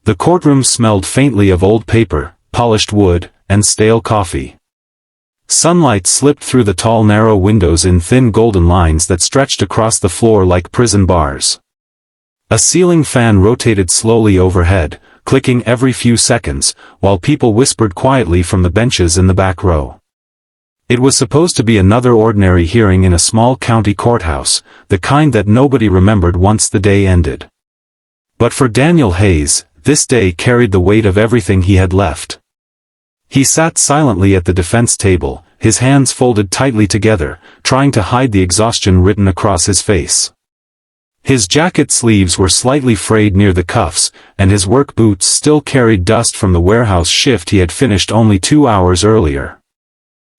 The courtroom smelled faintly of old paper, polished wood, and stale coffee. Sunlight slipped through the tall narrow windows in thin golden lines that stretched across the floor like prison bars. A ceiling fan rotated slowly overhead, clicking every few seconds, while people whispered quietly from the benches in the back row. It was supposed to be another ordinary hearing in a small county courthouse, the kind that nobody remembered once the day ended. But for Daniel Hayes, this day carried the weight of everything he had left. He sat silently at the defense table, his hands folded tightly together, trying to hide the exhaustion written across his face. His jacket sleeves were slightly frayed near the cuffs, and his work boots still carried dust from the warehouse shift he had finished only 2 hours earlier.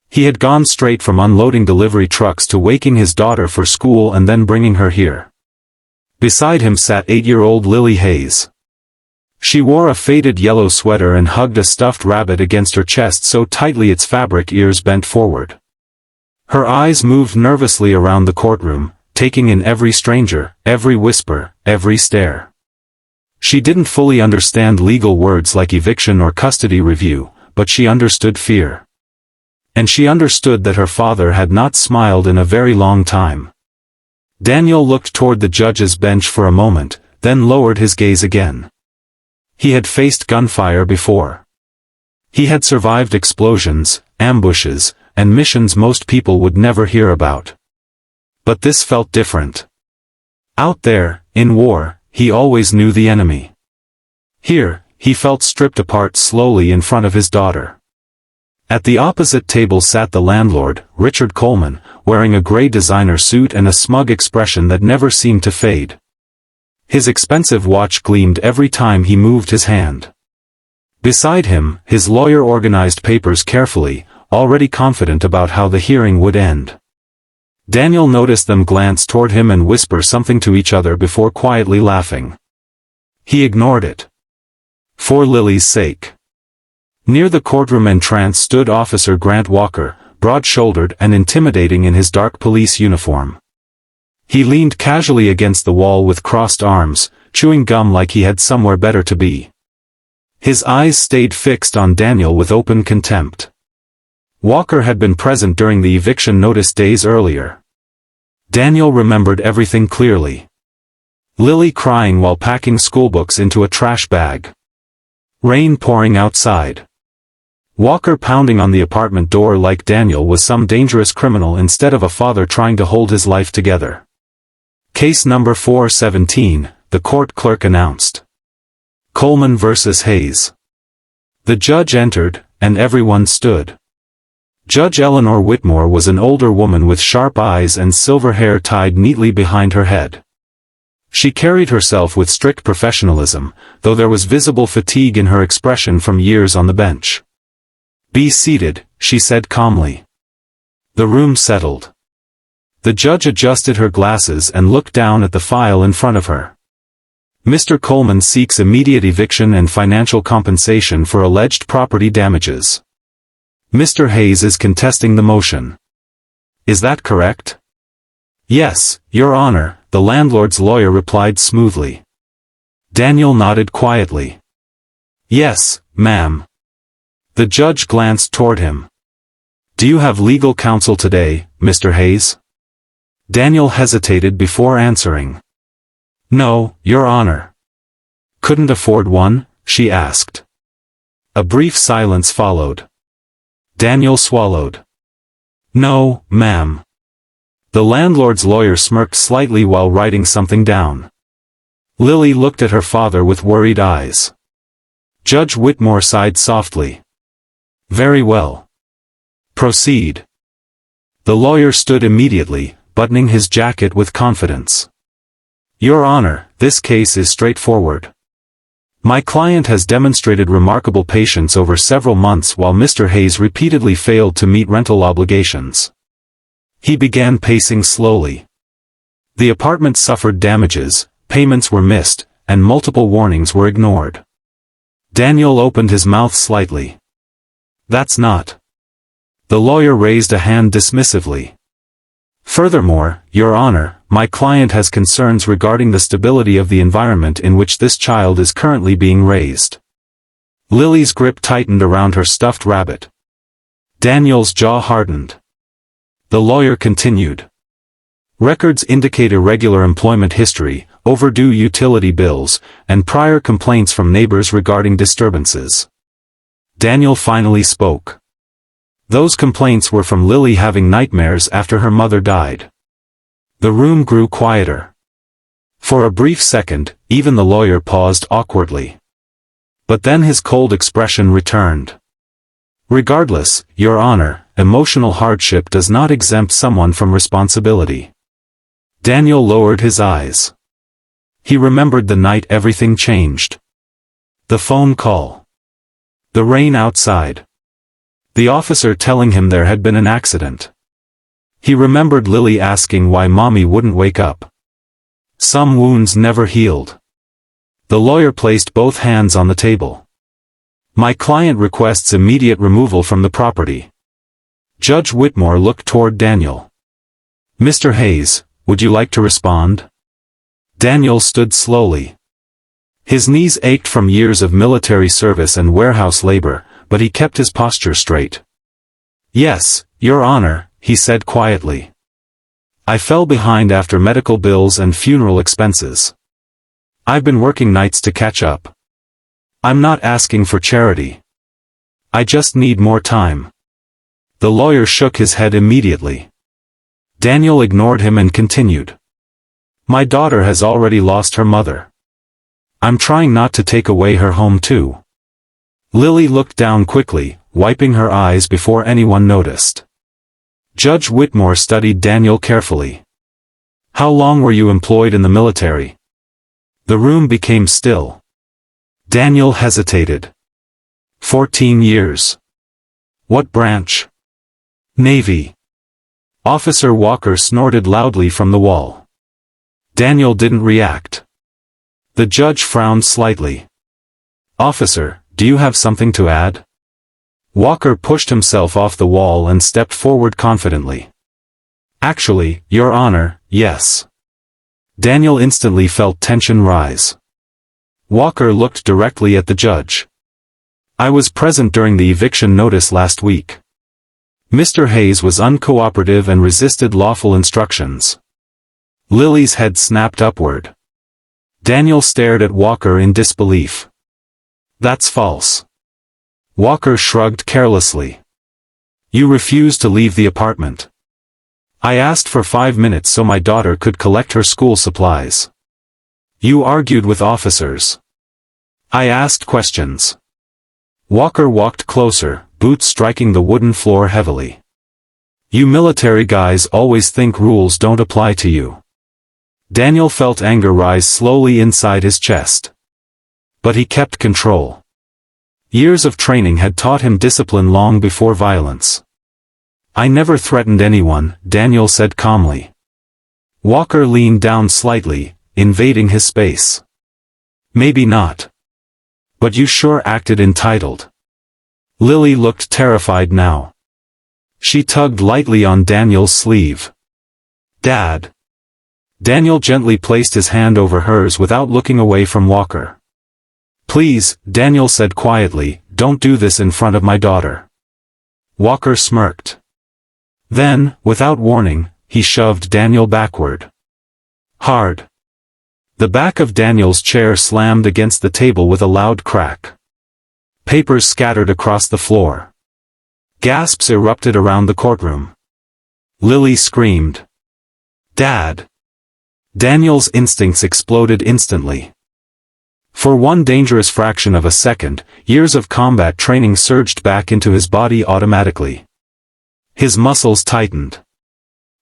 He had gone straight from unloading delivery trucks to waking his daughter for school and then bringing her here. Beside him sat 8-year-old Lily Hayes. She wore a faded yellow sweater and hugged a stuffed rabbit against her chest so tightly its fabric ears bent forward. Her eyes moved nervously around the courtroom, taking in every stranger, every whisper, every stare. She didn't fully understand legal words like eviction or custody review, but she understood fear. And she understood that her father had not smiled in a very long time. Daniel looked toward the judge's bench for a moment, then lowered his gaze again. He had faced gunfire before. He had survived explosions, ambushes, and missions most people would never hear about. But this felt different. Out there, in war, he always knew the enemy. Here, he felt stripped apart slowly in front of his daughter. At the opposite table sat the landlord, Richard Coleman, wearing a gray designer suit and a smug expression that never seemed to fade. His expensive watch gleamed every time he moved his hand. Beside him, his lawyer organized papers carefully, already confident about how the hearing would end. Daniel noticed them glance toward him and whisper something to each other before quietly laughing. He ignored it. For Lily's sake. Near the courtroom entrance stood Officer Grant Walker, broad-shouldered and intimidating in his dark police uniform. He leaned casually against the wall with crossed arms, chewing gum like he had somewhere better to be. His eyes stayed fixed on Daniel with open contempt. Walker had been present during the eviction notice days earlier. Daniel remembered everything clearly. Lily crying while packing schoolbooks into a trash bag. Rain pouring outside. Walker pounding on the apartment door like Daniel was some dangerous criminal instead of a father trying to hold his life together. Case number 417, the court clerk announced. Coleman versus Hayes. The judge entered, and everyone stood. Judge Eleanor Whitmore was an older woman with sharp eyes and silver hair tied neatly behind her head. She carried herself with strict professionalism, though there was visible fatigue in her expression from years on the bench. "Be seated," she said calmly. The room settled. The judge adjusted her glasses and looked down at the file in front of her. Mr. Coleman seeks immediate eviction and financial compensation for alleged property damages. Mr. Hayes is contesting the motion. Is that correct? Yes, Your Honor, the landlord's lawyer replied smoothly. Daniel nodded quietly. Yes, ma'am. The judge glanced toward him. Do you have legal counsel today, Mr. Hayes? Daniel hesitated before answering. No, Your Honor. Couldn't afford one? She asked. A brief silence followed. Daniel swallowed. No, ma'am. The landlord's lawyer smirked slightly while writing something down. Lily looked at her father with worried eyes. Judge Whitmore sighed softly. Very well. Proceed. The lawyer stood immediately, buttoning his jacket with confidence. Your Honor, this case is straightforward. My client has demonstrated remarkable patience over several months while Mr. Hayes repeatedly failed to meet rental obligations. He began pacing slowly. The apartment suffered damages, payments were missed, and multiple warnings were ignored. Daniel opened his mouth slightly. That's not. The lawyer raised a hand dismissively. Furthermore, Your Honor, my client has concerns regarding the stability of the environment in which this child is currently being raised. Lily's grip tightened around her stuffed rabbit. Daniel's jaw hardened. The lawyer continued. Records indicate irregular employment history, overdue utility bills, and prior complaints from neighbors regarding disturbances. Daniel finally spoke. Those complaints were from Lily having nightmares after her mother died. The room grew quieter. For a brief second, even the lawyer paused awkwardly. But then his cold expression returned. Regardless, Your Honor, emotional hardship does not exempt someone from responsibility. Daniel lowered his eyes. He remembered the night everything changed. The phone call. The rain outside. The officer telling him there had been an accident. He remembered Lily asking why Mommy wouldn't wake up. Some wounds never healed. The lawyer placed both hands on the table. My client requests immediate removal from the property. Judge Whitmore looked toward Daniel. Mr. Hayes, would you like to respond? Daniel stood slowly. His knees ached from years of military service and warehouse labor, but he kept his posture straight. Yes, Your Honor, he said quietly. I fell behind after medical bills and funeral expenses. I've been working nights to catch up. I'm not asking for charity. I just need more time. The lawyer shook his head immediately. Daniel ignored him and continued. My daughter has already lost her mother. I'm trying not to take away her home too. Lily looked down quickly, wiping her eyes before anyone noticed. Judge Whitmore studied Daniel carefully. How long were you employed in the military? The room became still. Daniel hesitated. 14 years. What branch? Navy. Officer Walker snorted loudly from the wall. Daniel didn't react. The judge frowned slightly. Officer, do you have something to add? Walker pushed himself off the wall and stepped forward confidently. Actually, Your Honor, yes. Daniel instantly felt tension rise. Walker looked directly at the judge. I was present during the eviction notice last week. Mr. Hayes was uncooperative and resisted lawful instructions. Lily's head snapped upward. Daniel stared at Walker in disbelief. That's false. Walker shrugged carelessly. You refused to leave the apartment. I asked for 5 minutes so my daughter could collect her school supplies. You argued with officers. I asked questions. Walker walked closer, boots striking the wooden floor heavily. You military guys always think rules don't apply to you. Daniel felt anger rise slowly inside his chest. But he kept control. Years of training had taught him discipline long before violence. I never threatened anyone, Daniel said calmly. Walker leaned down slightly, invading his space. Maybe not. But you sure acted entitled. Lily looked terrified now. She tugged lightly on Daniel's sleeve. Dad. Daniel gently placed his hand over hers without looking away from Walker. Please, Daniel said quietly, don't do this in front of my daughter. Walker smirked. Then, without warning, he shoved Daniel backward. Hard. The back of Daniel's chair slammed against the table with a loud crack. Papers scattered across the floor. Gasps erupted around the courtroom. Lily screamed. Dad. Daniel's instincts exploded instantly. For one dangerous fraction of a second, years of combat training surged back into his body automatically. His muscles tightened.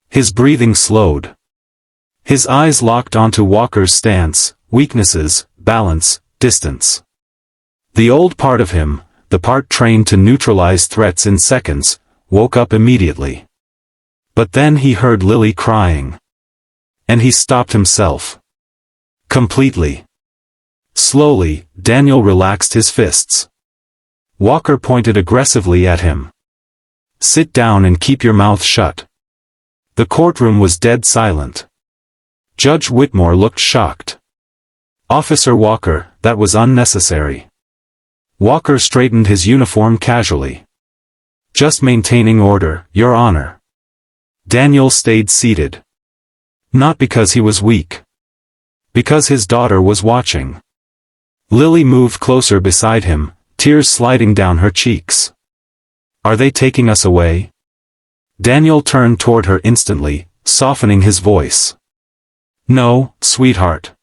His breathing slowed. His eyes locked onto Walker's stance, weaknesses, balance, distance. The old part of him, the part trained to neutralize threats in seconds, woke up immediately. But then he heard Lily crying. And he stopped himself. Completely. Slowly, Daniel relaxed his fists. Walker pointed aggressively at him. Sit down and keep your mouth shut. The courtroom was dead silent. Judge Whitmore looked shocked. Officer Walker, that was unnecessary. Walker straightened his uniform casually. Just maintaining order, Your Honor. Daniel stayed seated. Not because he was weak. Because his daughter was watching. Lily moved closer beside him, tears sliding down her cheeks. Are they taking us away? Daniel turned toward her instantly, softening his voice. No, sweetheart.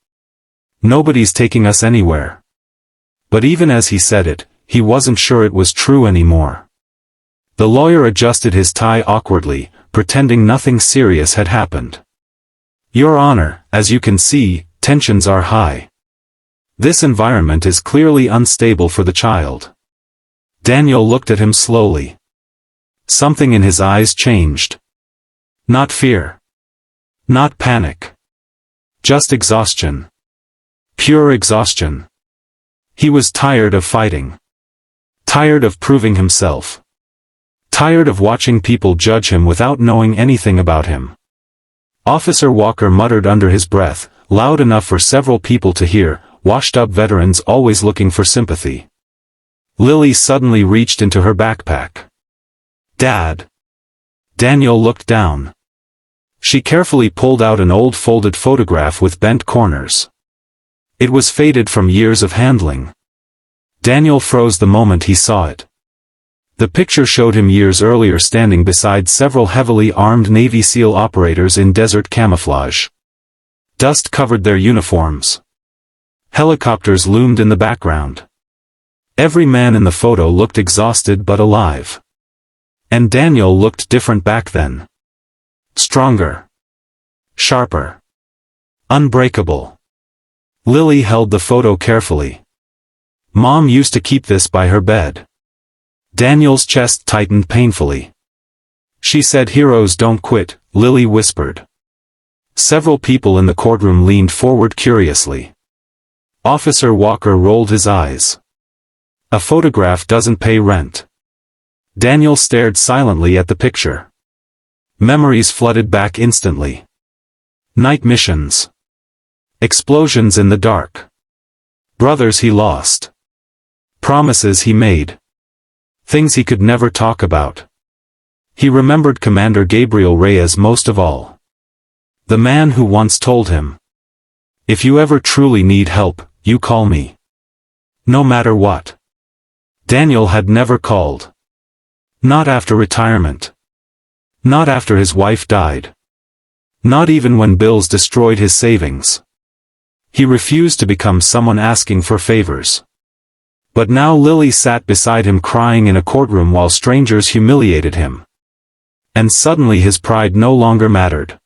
Nobody's taking us anywhere. But even as he said it, he wasn't sure it was true anymore. The lawyer adjusted his tie awkwardly, pretending nothing serious had happened. Your Honor, as you can see, tensions are high. This environment is clearly unstable for the child. Daniel looked at him slowly. Something in his eyes changed. Not fear. Not panic. Just exhaustion. Pure exhaustion. He was tired of fighting. Tired of proving himself. Tired of watching people judge him without knowing anything about him. Officer Walker muttered under his breath, loud enough for several people to hear, washed-up veterans always looking for sympathy. Lily suddenly reached into her backpack. Dad. Daniel looked down. She carefully pulled out an old folded photograph with bent corners. It was faded from years of handling. Daniel froze the moment he saw it. The picture showed him years earlier standing beside several heavily armed Navy SEAL operators in desert camouflage. Dust covered their uniforms. Helicopters loomed in the background. Every man in the photo looked exhausted but alive. And Daniel looked different back then. Stronger. Sharper. Unbreakable. Lily held the photo carefully. Mom used to keep this by her bed. Daniel's chest tightened painfully. She said heroes don't quit, Lily whispered. Several people in the courtroom leaned forward curiously. Officer Walker rolled his eyes. A photograph doesn't pay rent. Daniel stared silently at the picture. Memories flooded back instantly. Night missions. Explosions in the dark. Brothers he lost. Promises he made. Things he could never talk about. He remembered Commander Gabriel Reyes most of all. The man who once told him, "If you ever truly need help, you call me. No matter what." Daniel had never called. Not after retirement. Not after his wife died. Not even when bills destroyed his savings. He refused to become someone asking for favors. But now Lily sat beside him crying in a courtroom while strangers humiliated him. And suddenly his pride no longer mattered.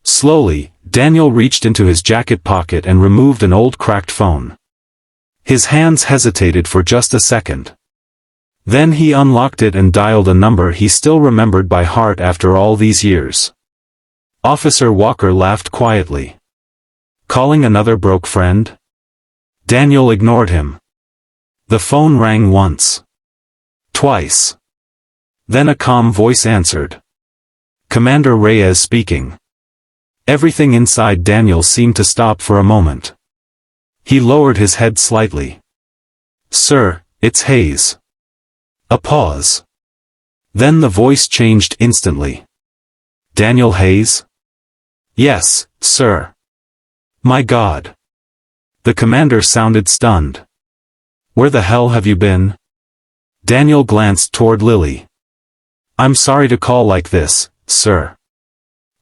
Slowly, Daniel reached into his jacket pocket and removed an old cracked phone. His hands hesitated for just a second. Then he unlocked it and dialed a number he still remembered by heart after all these years. Officer Walker laughed quietly. Calling another broke friend? Daniel ignored him. The phone rang once. Twice. Then a calm voice answered. Commander Reyes speaking. Everything inside Daniel seemed to stop for a moment. He lowered his head slightly. Sir, it's Hayes. A pause. Then the voice changed instantly. Daniel Hayes? Yes, sir. My God. The commander sounded stunned. Where the hell have you been? Daniel glanced toward Lily. I'm sorry to call like this, sir.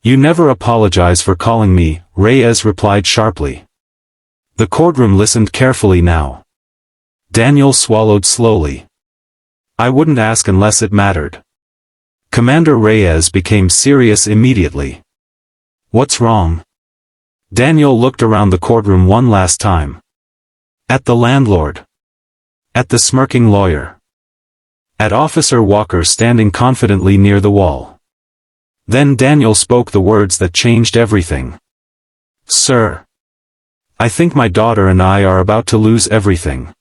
You never apologize for calling me, Reyes replied sharply. The courtroom listened carefully now. Daniel swallowed slowly. I wouldn't ask unless it mattered. Commander Reyes became serious immediately. What's wrong? Daniel looked around the courtroom one last time. At the landlord. At the smirking lawyer. At Officer Walker standing confidently near the wall. Then Daniel spoke the words that changed everything. Sir. I think my daughter and I are about to lose everything.